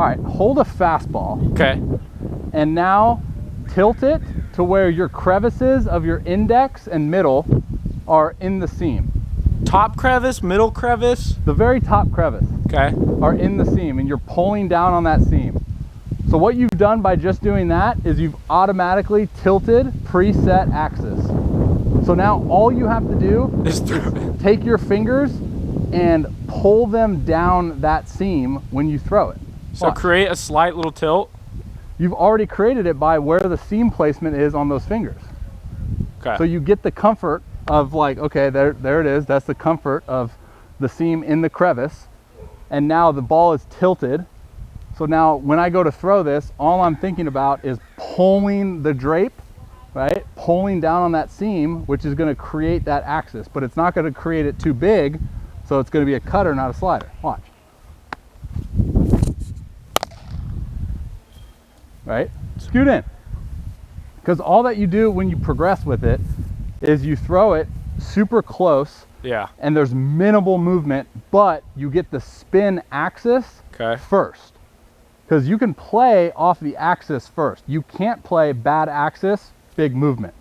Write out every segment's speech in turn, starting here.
All right, hold a fastball. Okay. And now tilt it to where your crevices of your index and middle are in the seam. Top crevice, middle crevice? The very top crevice. Okay. Are in the seam, and you're pulling down on that seam. So what you've done by just doing that is you've automatically tilted preset axis. So now all you have to do is take your fingers and pull them down that seam when you throw it. So Watch. create a slight little tilt. You've already created it by where the seam placement is on those fingers. Okay. So you get the comfort of like, okay, there it is. That's the comfort of the seam in the crevice. And now the ball is tilted. So now when I go to throw this, all I'm thinking about is pulling the drape, right? Pulling down on that seam, which is going to create that axis, but it's not going to create it too big. So it's going to be a cutter, not a slider. Watch. Right? Scoot in. Because all that you do when you progress with it is you throw it super close. Yeah. And there's minimal movement, but you get the spin axis first. Because you can play off the axis first. You can't play bad axis, big movement.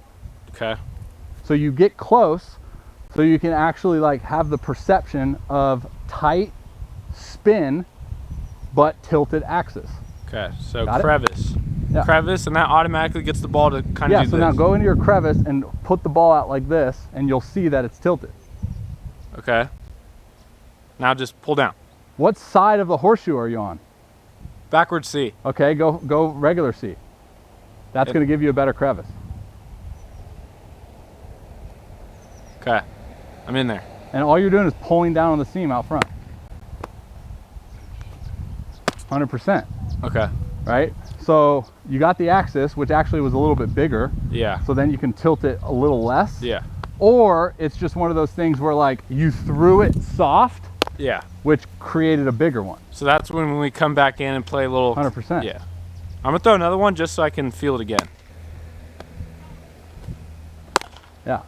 Okay. So you get close so you can actually like have the perception of tight spin, but tilted axis. Okay, so Got crevice. Yeah. Crevice, and that automatically gets the ball to kind of do Yeah, this. so now go into your crevice and put the ball out like this, and you'll see that it's tilted. Okay. Now just pull down. What side of the horseshoe are you on? Backward C. Okay, go regular C. That's going to give you a better crevice. Okay, I'm in there. And all you're doing is pulling down on the seam out front. 100%. Okay. Right? So you got the axis, which actually was a little bit bigger. Yeah. So then you can tilt it a little less. Yeah. Or it's just one of those things where like you threw it soft. Yeah. Which created a bigger one. So that's when we come back in and play a little. 100%. Yeah. I'm gonna throw another one just so I can feel it again. Yeah.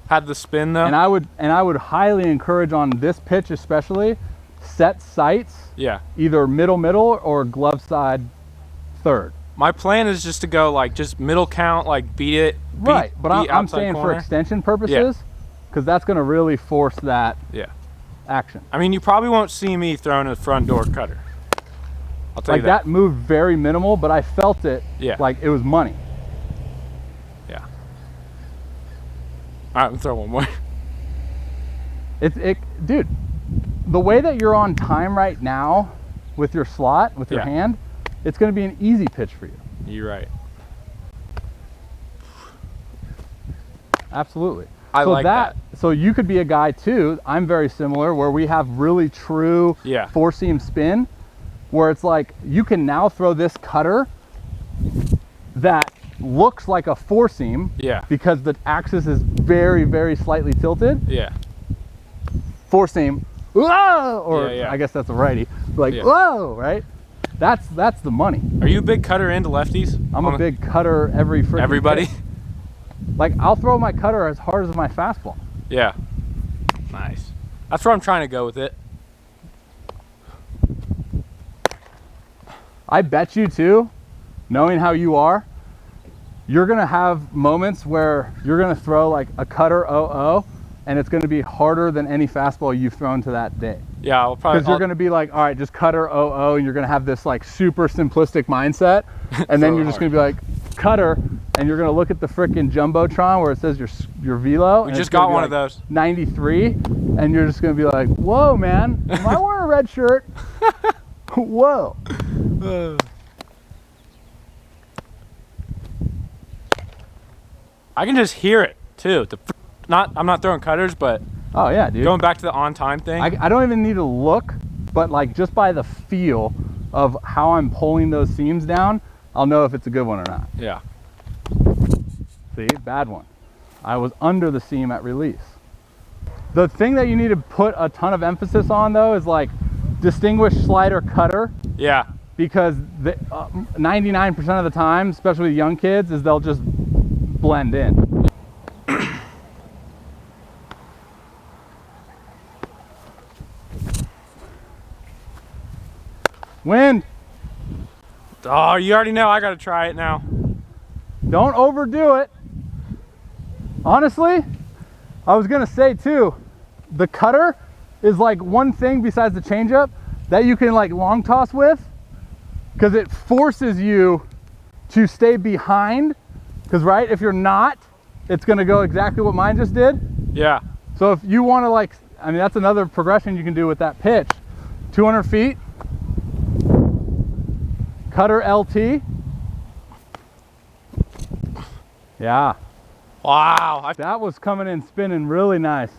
Had the spin though. And I would highly encourage on this pitch especially, set sights. Yeah. Either middle or glove side third. My plan is just to go like just middle count, like beat it. Right, but I'm saying corner. for extension purposes, because that's going to really force that action. I mean, you probably won't see me throwing a front door cutter. I'll tell you that. That moved very minimal, but I felt it like it was money. Yeah. All right, I'm throw one more. Dude, the way that you're on time right now with your slot, with your hand, it's going to be an easy pitch for you. You're right. Absolutely. I like that. So you could be a guy too. I'm very similar where we have really true four seam spin where it's like you can now throw this cutter that looks like a four seam because the axis is very, very slightly tilted. Yeah. Four seam, whoa, or I guess that's a righty, like whoa, right? That's the money. Are you a big cutter into lefties? I'm a big cutter every freaking Everybody? pitch. Like I'll throw my cutter as hard as my fastball. Yeah. Nice. That's where I'm trying to go with it. I bet you too, knowing how you are, you're gonna have moments where you're gonna throw like a cutter 0-0 and it's gonna be harder than any fastball you've thrown to that day. Yeah, I'll probably. Because you're gonna be like, all right, just cutter 0-0, and you're gonna have this like super simplistic mindset, and then you're just gonna be like, cutter, and you're gonna look at the frickin' jumbotron where it says your velo. We just got one of those. 93, and you're just gonna be like, whoa, man, am I wearing a red shirt? Whoa. I can just hear it too. I'm not throwing cutters, but oh yeah, dude. Going back to the on time thing. I don't even need to look, but like just by the feel of how I'm pulling those seams down, I'll know if it's a good one or not. Yeah. See, bad one. I was under the seam at release. The thing that you need to put a ton of emphasis on though is like distinguish slider cutter. Yeah. Because 99% of the time, especially with young kids, is they'll just blend in. Wind. Oh, you already know I gotta try it now. Don't overdo it. Honestly, I was gonna say too, the cutter is like one thing besides the changeup that you can like long toss with, because it forces you to stay behind. Because right, if you're not, it's gonna go exactly what mine just did. Yeah. So if you want to like, I mean, that's another progression you can do with that pitch. 200 feet, cutter LT. Yeah. Wow. That was coming in spinning really nice.